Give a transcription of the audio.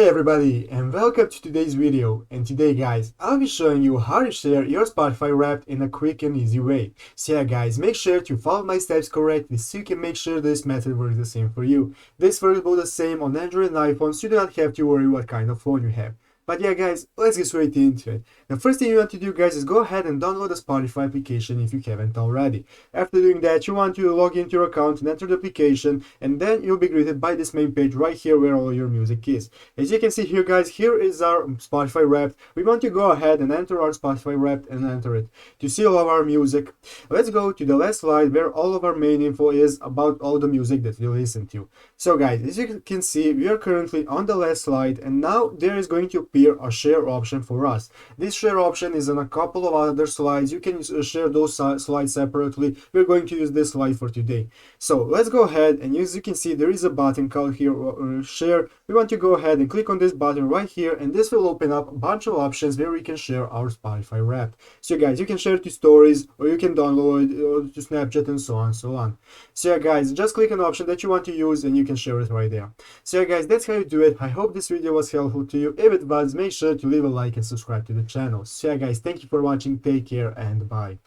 Hey everybody, and welcome to today's video. And today guys, I'll be showing you how to share your Spotify Wrapped in a quick and easy way. So yeah guys, make sure to follow my steps correctly so you can make sure this method works the same for you. This works both the same on Android and iPhone, so you do not have to worry what kind of phone you have. But yeah guys, let's get straight into it. The first thing you want to do guys is go ahead and download the Spotify application if you haven't already. After doing that, you want to log into your account and enter the application, and then you'll be greeted by this main page right here where all your music is. As you can see here guys, here is our Spotify Wrapped. We want to go ahead and enter our Spotify Wrapped and enter it. To see all of our music, let's go to the last slide where all of our main info is about all the music that we listen to. So guys, as you can see, we are currently on the last slide, and now there is going to appear a share option for us. This share option is on a couple of other slides. You can share those slides separately. We're going to use this slide for today. So let's go ahead, and as you can see, there is a button called here share. We want to go ahead and click on this button right here, and this will open up a bunch of options where we can share our Spotify Wrapped. So guys, you can share to stories, or you can download to Snapchat, and so on and so on. So yeah guys, just click an option that you want to use and you can share it right there. So yeah guys, that's how you do it. I hope this video was helpful to you. If it was, make sure to leave a like and subscribe to the channel. So yeah guys, thank you for watching, take care and bye.